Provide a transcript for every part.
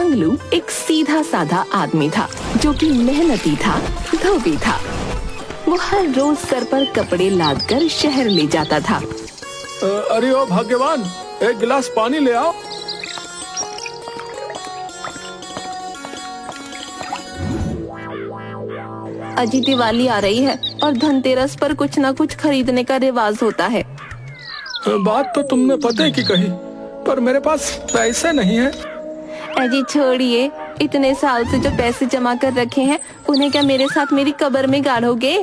मंगलू एक सीधा साधा आदमी था जो कि मेहनती था, धोबी था। वो हर रोज सर पर कपड़े लाद कर शहर ले जाता था। अरे ओ भाग्यवान, एक गिलास पानी ले आओ। अजी दिवाली आ रही है और धनतेरस पर कुछ न कुछ खरीदने का रिवाज होता है। बात तो तुमने पते की कही, पर मेरे पास पैसे नहीं है। अजी छोड़िए, इतने साल से जो पैसे जमा कर रखे हैं उन्हें क्या मेरे साथ मेरी कब्र में गाड़ोगे?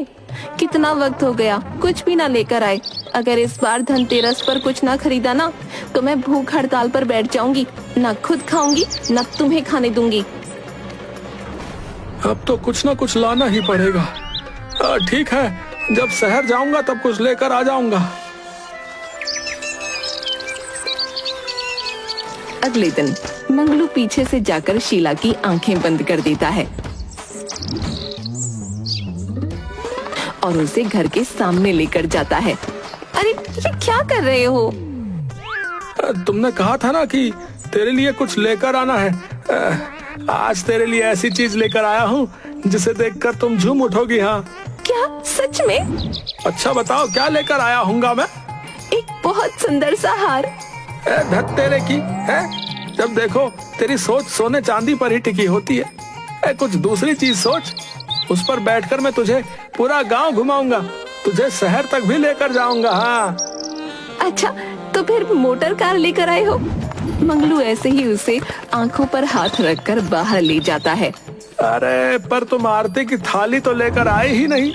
कितना वक्त हो गया कुछ भी ना लेकर आए। अगर इस बार धनतेरस पर कुछ ना खरीदा ना तो मैं भूख हड़ताल पर बैठ जाऊंगी, ना खुद खाऊंगी ना तुम्हें खाने दूंगी। अब तो कुछ ना कुछ लाना ही पड़ेगा। ठीक है, जब शहर जाऊंगा तब कुछ लेकर आ जाऊंगा। अगले दिन मंगलू पीछे से जाकर शीला की आंखें बंद कर देता है और उसे घर के सामने लेकर जाता है। अरे ये क्या कर रहे हो? तुमने कहा था ना कि तेरे लिए कुछ लेकर आना है। आज तेरे लिए ऐसी चीज लेकर आया हूँ जिसे देखकर तुम झूम उठोगी। हाँ क्या सच में? अच्छा बताओ क्या लेकर आया हूँगा मैं? एक बहुत सुंदर सा हार। धत तेरे की है, जब देखो तेरी सोच सोने चांदी पर ही टिकी होती है। कुछ दूसरी चीज सोच, उस पर बैठकर मैं तुझे पूरा गांव घुमाऊंगा, तुझे शहर तक भी लेकर जाऊंगा। हाँ अच्छा, तो फिर मोटर कार लेकर आए हो? मंगलू ऐसे ही उसे आंखों पर हाथ रखकर बाहर ले जाता है। अरे पर तुम आरती की थाली तो लेकर आए ही नहीं।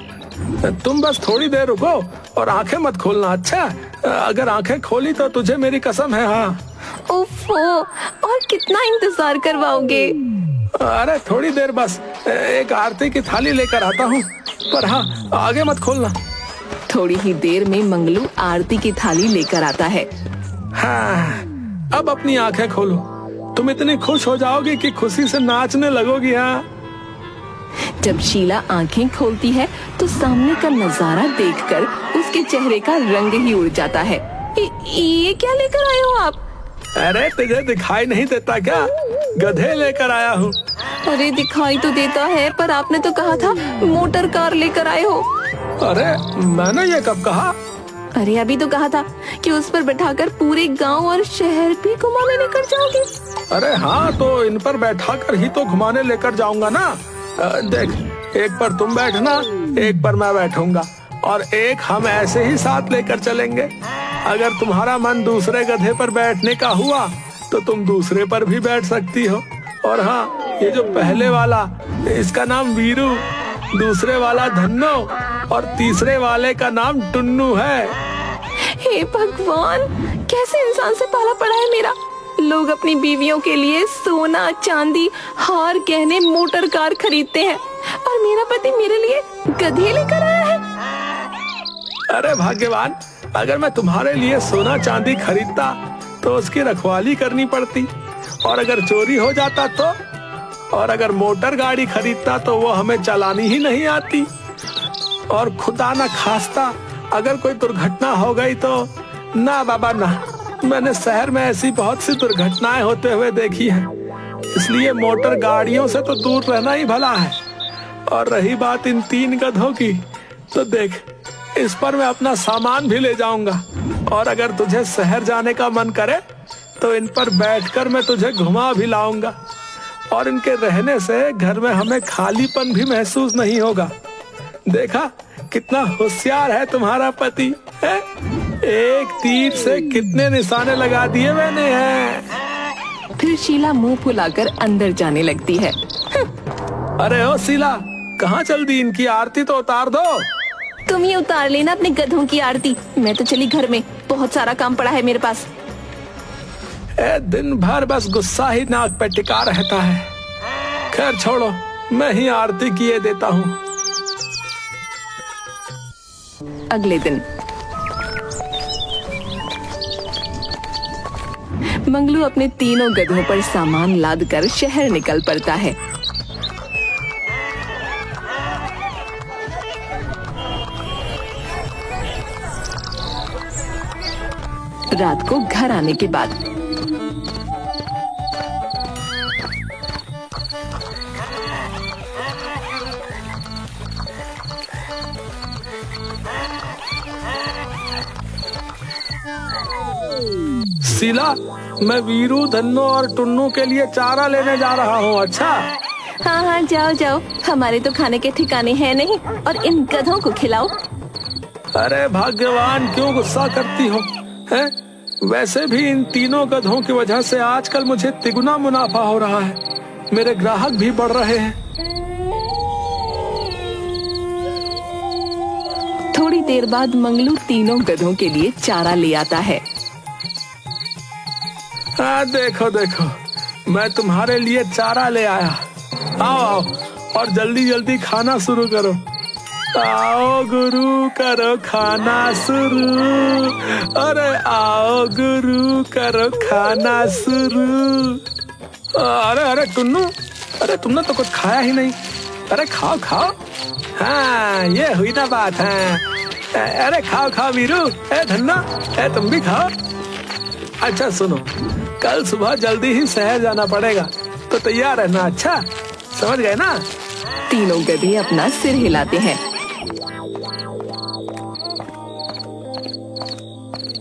तुम बस थोड़ी देर रुको और आंखें मत खोलना। अच्छा, अगर आंखें खोली तो तुझे मेरी कसम है। हाँ ओफो, और कितना इंतजार करवाओगे? अरे थोड़ी देर बस, एक आरती की थाली लेकर आता हूँ, पर हाँ आगे मत खोलना। थोड़ी ही देर में मंगलू आरती की थाली लेकर आता है। हाँ अब अपनी आंखें खोलो, तुम इतनी खुश हो जाओगी कि खुशी से नाचने लगोगी। हाँ जब शीला आंखें खोलती है तो सामने का नजारा देखकर उसके चेहरे का रंग ही उड़ जाता है। ये क्या लेकर आए हो आप? अरे तुझे दिखाई नहीं देता क्या? गधे लेकर आया हूँ। अरे दिखाई तो देता है, पर आपने तो कहा था मोटर कार लेकर आए हो। अरे मैंने ये कब कहा? अरे अभी तो कहा था कि उस पर बैठाकर पूरे गांव और शहर भी घुमाने लेकर जाओगे। अरे हाँ, तो इन पर बैठाकर ही तो घुमाने लेकर जाऊंगा ना। देख, एक पर तुम बैठना, एक पर मैं बैठूंगा और एक हम ऐसे ही साथ लेकर चलेंगे। अगर तुम्हारा मन दूसरे गधे पर बैठने का हुआ तो तुम दूसरे पर भी बैठ सकती हो। और हाँ, ये जो पहले वाला, इसका नाम वीरू, दूसरे वाला धन्नो और तीसरे वाले का नाम टुन्नू है। हे भगवान, कैसे इंसान से पाला पड़ा है मेरा। लोग अपनी बीवियों के लिए सोना चांदी हार गहने मोटर कार खरीदते हैं और मेरा पति मेरे लिए गधे लेकर आया है। अरे भाग्यवान, अगर मैं तुम्हारे लिए सोना चांदी खरीदता तो उसकी रखवाली करनी पड़ती, और अगर चोरी हो जाता तो, और अगर मोटर गाड़ी खरीदता तो वो हमें चलानी ही नहीं आती, और खुदा ना खास्ता अगर कोई दुर्घटना हो गई तो ना बाबा ना। मैंने शहर में ऐसी बहुत सी दुर्घटनाएं होते हुए देखी है, इसलिए मोटर गाड़ियों से तो दूर रहना ही भला है। और रही बात इन 3 गधों की, तो देख, इस पर मैं अपना सामान भी ले जाऊंगा, और अगर तुझे शहर जाने का मन करे तो इन पर बैठकर मैं तुझे घुमा भी लाऊंगा, और इनके रहने से घर में हमें खालीपन भी महसूस नहीं होगा। देखा कितना होशियार है तुम्हारा पति है? एक तीर से कितने निशाने लगा दिए मैंने हैं। फिर शीला मुंह फुलाकर अंदर जाने लगती है। अरे ओ शीला, कहाँ चल दी? इनकी आरती तो उतार दो। तुम ही उतार लेना अपने गधों की आरती, मैं तो चली घर में, बहुत सारा काम पड़ा है मेरे पास। दिन भर बस गुस्सा ही नाक पे टिका रहता है। खैर छोड़ो, मैं ही आरती किए देता हूँ। अगले दिन मंगलू अपने तीनों गधों पर सामान लादकर शहर निकल पड़ता है। रात को घर आने के बाद शीला, मैं वीरू, धन्नो और टुन्नू के लिए चारा लेने जा रहा हूँ। अच्छा? हाँ हाँ, जाओ जाओ, हमारे तो खाने के ठिकाने हैं नहीं, और इन गधों को खिलाओ। अरे भाग्यवान, क्यों गुस्सा करती हो? हैं? वैसे भी इन तीनों गधों की वजह से आजकल मुझे तिगुना मुनाफा हो रहा है, मेरे ग्राहक भी बढ़ रहे हैं। थोड़ी देर बाद मंगलू तीनों गधों के लिए चारा ले आता है। हाँ, देखो देखो, मैं तुम्हारे लिए चारा ले आया। आओ आओ, और जल्दी जल्दी खाना शुरू करो। आओ गुरु, करो खाना शुरू। अरे आओ गुरु, करो खाना शुरू। अरे अरे टुन्नू, अरे तुमने तो कुछ खाया ही नहीं। अरे खाओ खाओ। हाँ, ये हुई ना बात है। अरे खाओ खाओ वीरू, ए धन्ना, ए तुम भी खाओ। अच्छा सुनो, कल सुबह जल्दी ही शहर जाना पड़ेगा, तो तैयार रहना। अच्छा, समझ गए ना? तीनों गधे अपना सिर हिलाते हैं।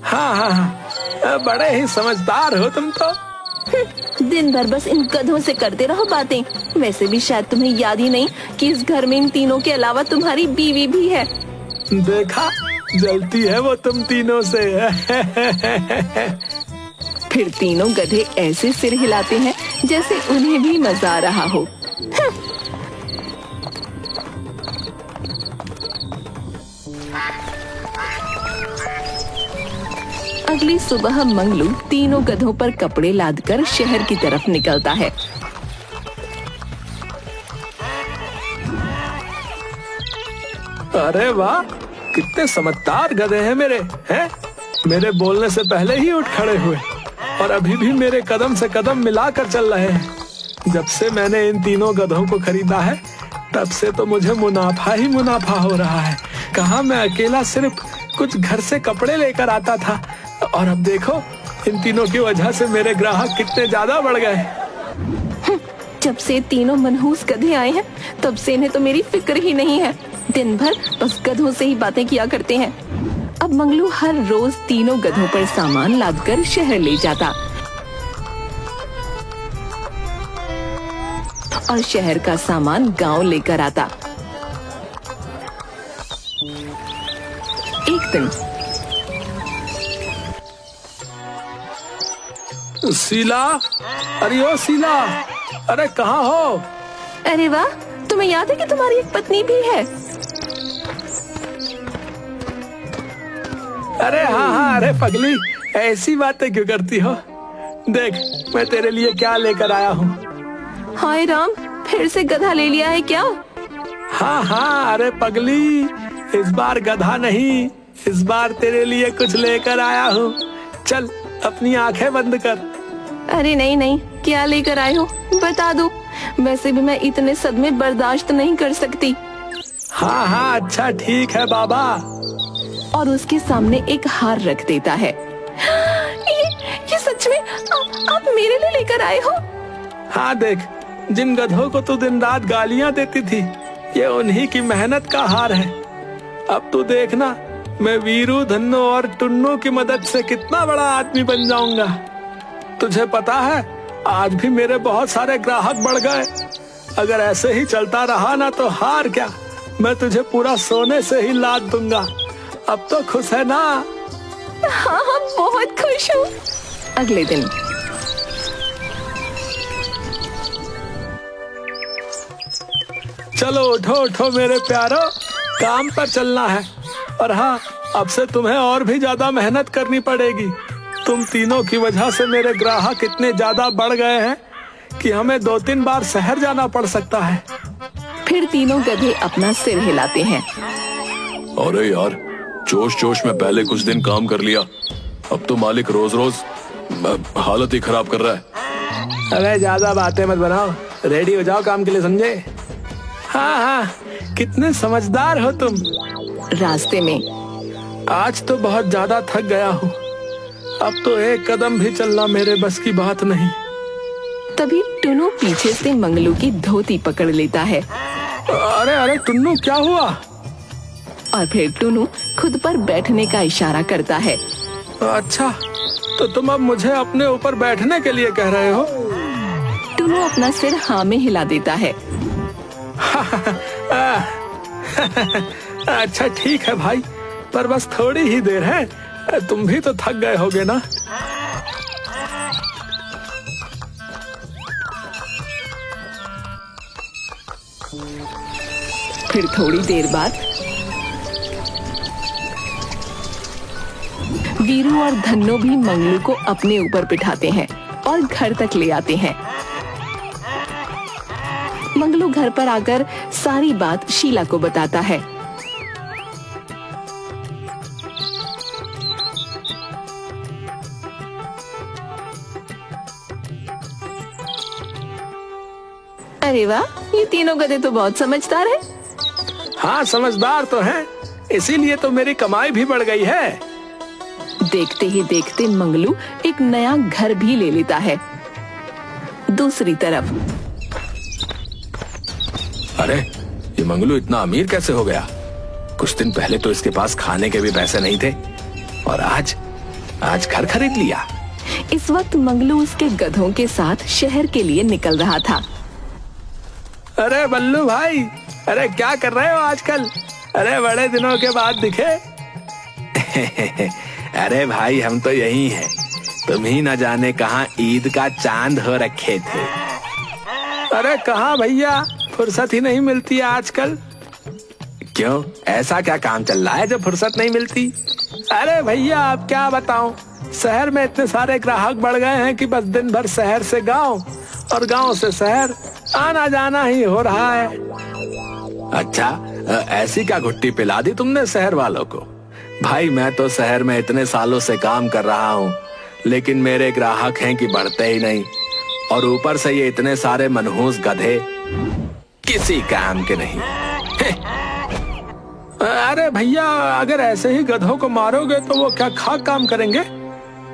हाँ हाँ हाँ, बड़े ही समझदार हो तुम तो। दिन भर बस इन गधों से करते रहो बातें। वैसे भी शायद तुम्हें याद ही नहीं कि इस घर में इन तीनों के अलावा तुम्हारी बीवी भी है। देखा, जलती है वो तुम तीनों से। फिर तीनों गधे ऐसे सिर हिलाते हैं जैसे उन्हें भी मजा आ रहा हो। अगली सुबह मंगलू तीनों गधों पर कपड़े लादकर शहर की तरफ निकलता है। अरे वाह, कितने समझदार गधे हैं मेरे। हैं? मेरे बोलने से पहले ही उठ खड़े हुए, और अभी भी मेरे कदम से कदम मिलाकर चल रहे हैं। जब से मैंने इन तीनों गधों को खरीदा है, तब से तो मुझे मुनाफा ही मुनाफा हो रहा है। कहाँ मैं अकेला सिर्फ कुछ घर से कपड़े लेकर आता था, और अब देखो, इन तीनों की वजह से मेरे ग्राहक कितने ज्यादा बढ़ गए। जब से तीनों मनहूस गधे आए हैं, तब से इन्हें तो मेरी फिक्र ही नहीं है। दिन भर बस गधों से ही बातें किया करते हैं। अब मंगलू हर रोज तीनों गधों पर सामान लादकर शहर ले जाता और शहर का सामान गांव लेकर आता। एक दिन शीला, अरे ओ शीला, अरे कहाँ हो? अरे वाह, तुम्हें याद है कि तुम्हारी एक पत्नी भी है? अरे हाँ हाँ, अरे पगली, ऐसी बातें क्यों करती हो? देख, मैं तेरे लिए क्या लेकर आया हूँ। हाय राम, फिर से गधा ले लिया है क्या? हाँ हाँ, अरे पगली, इस बार गधा नहीं, इस बार तेरे लिए कुछ लेकर आया हूँ। चल, अपनी आंखें बंद कर। अरे नहीं नहीं, क्या लेकर आए हो बता दो, वैसे भी मैं इतने सदमे बर्दाश्त नहीं कर सकती। हाँ हाँ, अच्छा ठीक है बाबा। और उसके सामने एक हार रख देता है। ये सच में आप मेरे लिए लेकर आए हो? हाँ देख, जिन गधों को तू दिन रात गालियां देती थी, ये उन्हीं की मेहनत का हार है। अब तू देखना, मैं वीरू, धन्नो और टुन्नू की मदद से कितना बड़ा आदमी बन जाऊंगा। तुझे पता है, आज भी मेरे बहुत सारे ग्राहक बढ़ गए। अगर ऐसे ही चलता रहा ना, तो हार क्या, मैं तुझे पूरा सोने से ही लाद दूंगा। अब तो खुश है ना? हाँ हाँ, बहुत खुश हूँ। अगले दिन चलो उठो उठो मेरे प्यारो, काम पर चलना है। और हाँ, अब से तुम्हें और भी ज्यादा मेहनत करनी पड़ेगी। तुम तीनों की वजह से मेरे ग्राहक इतने ज्यादा बढ़ गए हैं कि हमें 2-3 बार शहर जाना पड़ सकता है। फिर तीनों गधे अपना सिर हिलाते हैं। अरे यार, जोश जोश में पहले कुछ दिन काम कर लिया, अब तो मालिक रोज रोज हालत ही खराब कर रहा है। अरे ज्यादा बातें मत बनाओ, रेडी हो जाओ काम के लिए, समझे? हाँ हाँ, कितने समझदार हो तुम। रास्ते में आज तो बहुत ज्यादा थक गया हूँ, अब तो एक कदम भी चलना मेरे बस की बात नहीं। तभी टुन्नू पीछे से मंगलू की धोती पकड़ लेता है। अरे अरे टुन्नू, क्या हुआ? और फिर टुन्नू खुद पर बैठने का इशारा करता है। अच्छा, तो तुम अब मुझे अपने ऊपर बैठने के लिए कह रहे हो? टुनु अपना सिर हाँ में हिला देता है। अच्छा ठीक है भाई, पर बस थोड़ी ही देर है, तुम भी तो थक गए होगे ना। फिर थोड़ी देर बाद वीरू और धन्नो भी मंगलू को अपने ऊपर बिठाते हैं और घर तक ले आते हैं। मंगलू घर पर आकर सारी बात शीला को बताता है। अरे वाह, ये तीनों गधे तो बहुत समझदार है। हाँ समझदार तो हैं, इसीलिए तो मेरी कमाई भी बढ़ गई है। देखते ही देखते मंगलू एक नया घर भी ले लेता है। दूसरी तरफ अरे ये मंगलू इतना अमीर कैसे हो गया? कुछ दिन पहले तो इसके पास खाने के भी पैसे नहीं थे और आज घर खरीद लिया। इस वक्त मंगलू उसके गधों के साथ शहर के लिए निकल रहा था। अरे बल्लू भाई, अरे क्या कर रहे हो आजकल? अरे बड़े दिनों के बाद दिखे। अरे भाई हम तो यही हैं, तुम ही न जाने कहाँ ईद का चांद हो रखे थे। अरे कहाँ भैया, फुर्सत ही नहीं मिलती है आजकल। क्यों, ऐसा क्या काम चल रहा है जो फुर्सत नहीं मिलती? अरे भैया आप क्या बताऊं, शहर में इतने सारे ग्राहक बढ़ गए हैं कि बस दिन भर शहर से गांव और गांव से शहर आना जाना ही हो रहा है। अच्छा, ऐसी क्या घुट्टी पिला दी तुमने शहर वालों को? भाई मैं तो शहर में इतने सालों से काम कर रहा हूँ, लेकिन मेरे ग्राहक हैं कि बढ़ते ही नहीं, और ऊपर से ये इतने सारे मनहूस गधे किसी काम के नहीं। अरे भैया, अगर ऐसे ही गधों को मारोगे तो वो क्या खाक काम करेंगे?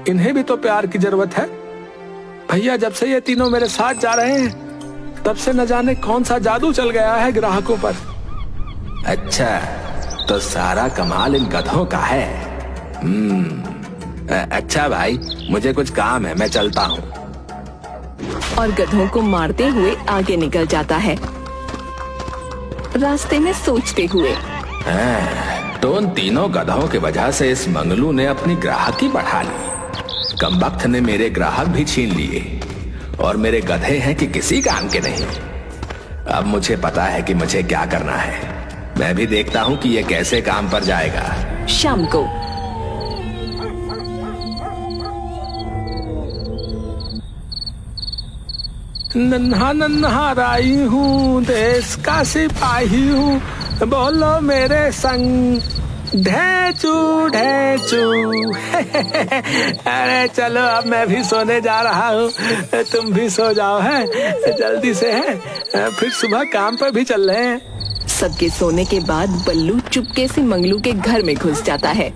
इन्हें भी तो प्यार की जरूरत है। भैया जब से ये तीनों मेरे साथ जा रहे हैं तब से न जाने कौन सा जादू चल गया है ग्राहकों पर। अच्छा, तो सारा कमाल इन गधों का है। अच्छा भाई, मुझे कुछ काम है, मैं चलता हूँ। और गधों को मारते हुए आगे निकल जाता है, रास्ते में सोचते हुए। तो उन तीनों गधों की वजह से इस मंगलू ने अपनी ग्राहकी बढ़ा ली। कमबख्त ने मेरे ग्राहक भी छीन लिए और मेरे गधे हैं कि किसी काम के नहीं। अब मुझे पता है कि मुझे क्या करना है। मैं भी देखता हूँ कि ये कैसे काम पर जाएगा। शाम को नन्हा नन्हा राई हूँ, देश का सिपाही हूँ, बोलो मेरे संग ढेचू ढेचू। अरे चलो अब मैं भी सोने जा रहा हूँ, तुम भी सो जाओ है जल्दी से है, फिर सुबह काम पर भी चल रहे हैं। सबके सोने के बाद बल्लू चुपके से मंगलू के घर में घुस जाता है।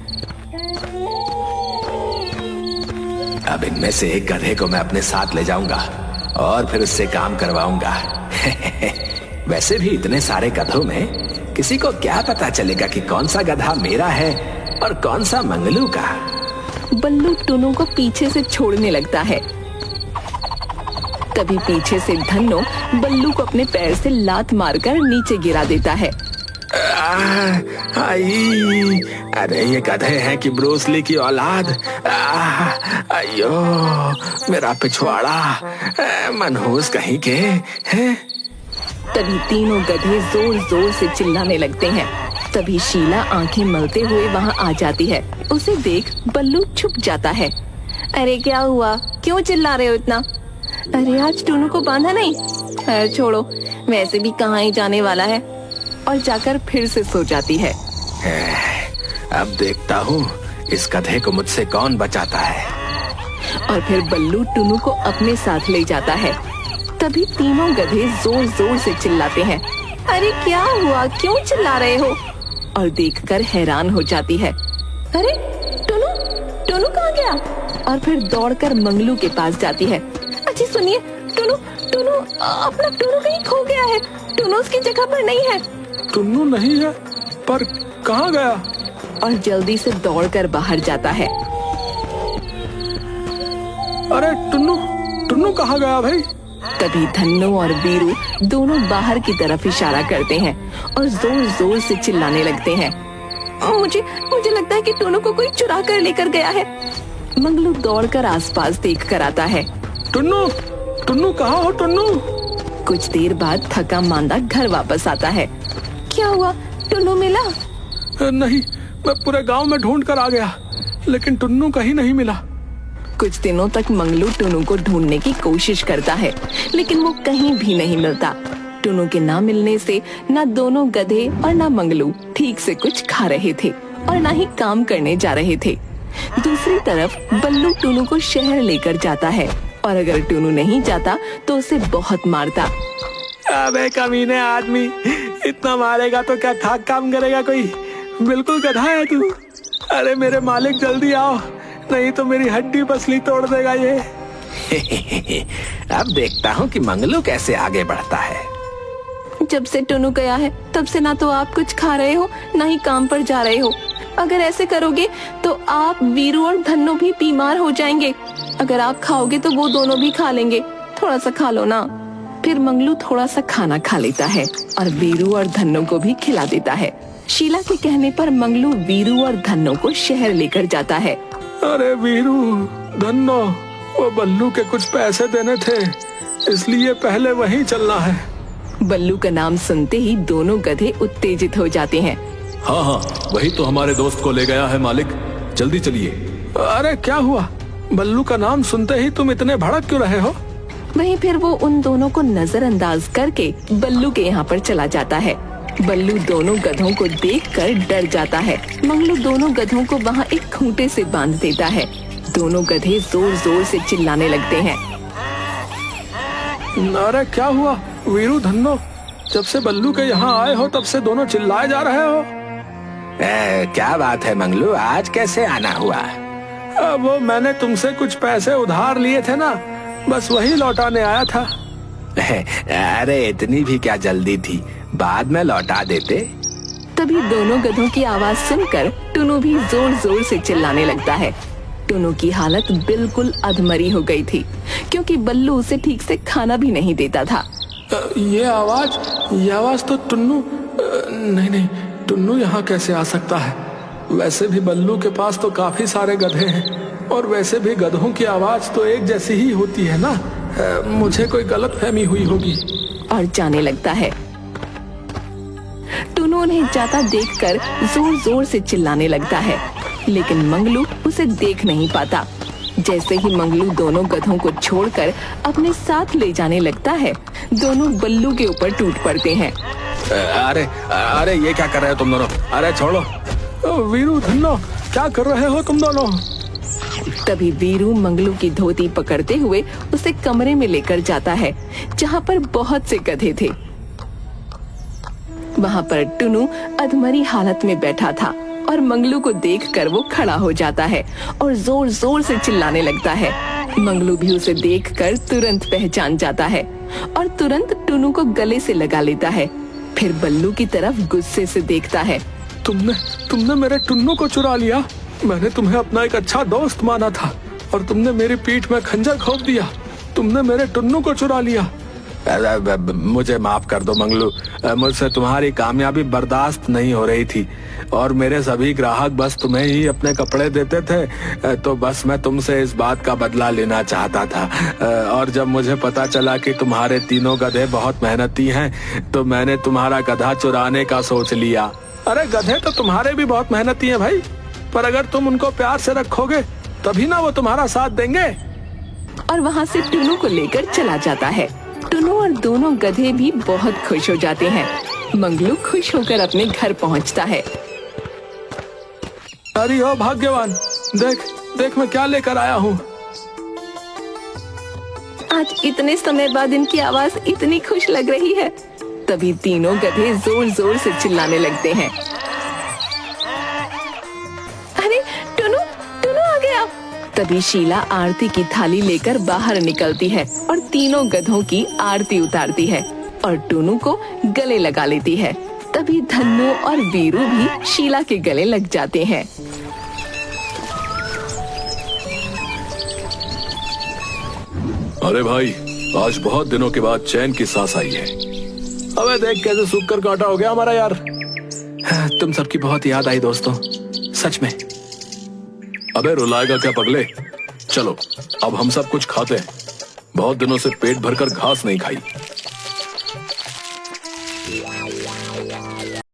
अब इनमें से एक गधे को मैं अपने साथ ले जाऊंगा और फिर उससे काम करवाऊंगा। वैसे भी इतने सारे गधों में किसी को क्या पता चलेगा कि कौन सा गधा मेरा है और कौन सा मंगलू का। बल्लू टुनु को पीछे से छोड़ने लगता है। तभी पीछे से धन्नो बल्लू को अपने पैर से लात मारकर नीचे गिरा देता है। आई, अरे ये गधे हैं कि ब्रूस ली की औलाद। अयो मेरा पिछवाड़ा, मनहूस कहीं के हैं। तभी तीनों गधे जोर जोर से चिल्लाने लगते हैं। तभी शीला आंखें मलते हुए वहां आ जाती है। उसे देख बल्लू छुप जाता है। अरे क्या हुआ, क्यों चिल्ला रहे हो इतना? अरे आज टुनु को बांधा नहीं? अरे छोड़ो, वैसे भी कहाँ ही जाने वाला है। और जाकर फिर से सो जाती है। अब देखता हूँ इस गधे को मुझसे कौन बचाता है। और फिर बल्लू टुनु को अपने साथ ले जाता है। तभी तीनों गधे जोर जोर से चिल्लाते हैं। अरे क्या हुआ, क्यों चिल्ला रहे हो? और देखकर हैरान हो जाती है। अरे टुनु, टुनु कहाँ गया? और फिर दौड़कर मंगलू के पास जाती है। अच्छा सुनिए, टुनु टुनु अपना टुनु कहीं खो गया है। टुनु उसकी जगह पर नहीं है। टुन्नू नहीं है, पर कहाँ गया? और जल्दी से दौड़कर बाहर जाता है। अरे टुन्नू, टुन्नू कहाँ गया भाई? तभी धन्नो और वीरू दोनों बाहर की तरफ इशारा करते हैं और जोर जोर से चिल्लाने लगते हैं। मुझे मुझे लगता है कि टुन्नू को कोई चुरा कर लेकर गया है। मंगलू दौड़कर आसपास देख कर आता है। टुन्नू, टुन्नू कहाँ हो टुन्नू? कुछ देर बाद थका मांदा घर वापस आता है। क्या हुआ, टुन्नू मिला? नहीं, मैं पूरे गांव में ढूंढ कर आ गया, लेकिन टुन्नू कहीं नहीं मिला। कुछ दिनों तक मंगलू टुन्नू को ढूंढने की कोशिश करता है, लेकिन वो कहीं भी नहीं मिलता। टुन्नू के ना मिलने से ना दोनों गधे और ना मंगलू ठीक से कुछ खा रहे थे और ना ही काम करने जा रहे थे। दूसरी तरफ बल्लू टुन्नू को शहर लेकर जाता है और अगर टुन्नू नहीं जाता तो उसे बहुत मारता। अबे कमीने आदमी, इतना मारेगा तो क्या खाक काम करेगा कोई? बिल्कुल गधा है तू। अरे मेरे मालिक जल्दी आओ, नहीं तो मेरी हड्डी पसली तोड़ देगा ये। अब देखता हूँ कि मंगलू कैसे आगे बढ़ता है। जब से टुन्नू गया है तब से ना तो आप कुछ खा रहे हो ना ही काम पर जा रहे हो। अगर ऐसे करोगे तो आप, वीरू और धन्नो भी बीमार हो जाएंगे। अगर आप खाओगे तो वो दोनों भी खा लेंगे। थोड़ा सा खा लो ना। फिर मंगलू थोड़ा सा खाना खा लेता है और वीरू और धन्नो को भी खिला देता है। शीला के कहने पर मंगलू वीरू और धन्नो को शहर लेकर जाता है। अरे वीरू, धन्नो, वो बल्लू के कुछ पैसे देने थे, इसलिए पहले वहीं चलना है। बल्लू का नाम सुनते ही दोनों गधे उत्तेजित हो जाते हैं। हाँ हाँ, वही तो हमारे दोस्त को ले गया है मालिक, जल्दी चलिए। अरे क्या हुआ? बल्लू का नाम सुनते ही तुम इतने भड़क क्यों रहे हो? वहीं फिर वो उन दोनों को नजरअंदाज करके बल्लू के यहाँ पर चला जाता है। बल्लू दोनों गधों को देखकर डर जाता है। मंगलू दोनों गधों को वहाँ एक खूंटे से बांध देता है। दोनों गधे जोर जोर से चिल्लाने लगते हैं। अरे क्या हुआ वीरू, धन्नो? जब से बल्लू के यहाँ आए हो तब से दोनों चिल्लाए जा रहे हो। क्या बात है मंगलू, आज कैसे आना हुआ? वो मैंने तुमसे कुछ पैसे उधार लिए थे ना, बस वही लौटाने आया था। अरे इतनी भी क्या जल्दी थी, बाद में लौटा देते। तभी दोनों गधों की आवाज सुनकर टुन्नू भी जोर जोर से चिल्लाने लगता है। टुन्नू की हालत बिल्कुल अधमरी हो गई थी, क्योंकि बल्लू उसे ठीक से खाना भी नहीं देता था। ये आवाज तो टुन्नू, नहीं, टुन्नू यहाँ कैसे आ सकता है? वैसे भी बल्लू के पास तो काफी सारे गधे हैं और वैसे भी गधों की आवाज तो एक जैसी ही होती है ना। मुझे कोई गलतफहमी हुई होगी। और जाने लगता है। टुन्नू उन्हें जाता देखकर जोर जोर से चिल्लाने लगता है, लेकिन मंगलू उसे देख नहीं पाता। जैसे ही मंगलू दोनों गधों को छोड़कर अपने साथ ले जाने लगता है, दोनों बल्लू के ऊपर टूट पड़ते हैं। अरे ये क्या कर रहे हो तुम दोनों? अरे छोड़ो। वीरू, धन्नो, क्या कर रहे हो तुम दोनों? तभी वीरू मंगलू की धोती पकड़ते हुए उसे कमरे में लेकर जाता है, जहाँ पर बहुत से गधे थे। वहाँ पर टुन्नू अधमरी हालत में बैठा था और मंगलू को देखकर वो खड़ा हो जाता है और जोर जोर से चिल्लाने लगता है। मंगलू भी उसे देखकर तुरंत पहचान जाता है और तुरंत टुन्नू को गले से लगा लेता है। फिर बल्लू की तरफ गुस्से से देखता है। तुमने मेरे टुन्नू को चुरा लिया। मैंने तुम्हें अपना एक अच्छा दोस्त माना था और तुमने मेरी पीठ में खंजर घोंप दिया। तुमने मेरे टुन्नू को चुरा लिया। मुझे माफ कर दो मंगलू, मुझसे तुम्हारी कामयाबी बर्दाश्त नहीं हो रही थी और मेरे सभी ग्राहक बस तुम्हें ही अपने कपड़े देते थे, तो बस मैं तुमसे इस बात का बदला लेना चाहता था। और जब मुझे पता चला कि तुम्हारे तीनों गधे बहुत मेहनती हैं, तो मैंने तुम्हारा गधा चुराने का सोच लिया। अरे गधे तो तुम्हारे भी बहुत मेहनती हैं भाई, पर अगर तुम उनको प्यार से रखोगे तभी ना वो तुम्हारा साथ देंगे। और वहाँ से टुन्नू को लेकर चला जाता है। टुन्नू और दोनों गधे भी बहुत खुश हो जाते हैं। मंगलू खुश होकर अपने घर पहुँचता है। अरे ओ भाग्यवान, देख मैं क्या लेकर आया हूँ। आज इतने समय बाद इनकी आवाज इतनी खुश लग रही है। तभी तीनों गधे जोर जोर से चिल्लाने लगते हैं। अरे टुन्नू आ गया। तभी शीला आरती की थाली लेकर बाहर निकलती है और तीनों गधों की आरती उतारती है और टुन्नू को गले लगा लेती है। तभी धन्नो और वीरू भी शीला के गले लग जाते हैं। अरे भाई, आज बहुत दिनों के बाद चैन की सांस आई है। अबे देख कैसे सूख कर कांटा हो गया हमारा यार। तुम सबकी बहुत याद आई दोस्तों, सच में। अबे रुलाएगा क्या पगले? चलो अब हम सब कुछ खाते हैं, बहुत दिनों से पेट भरकर घास नहीं खाई।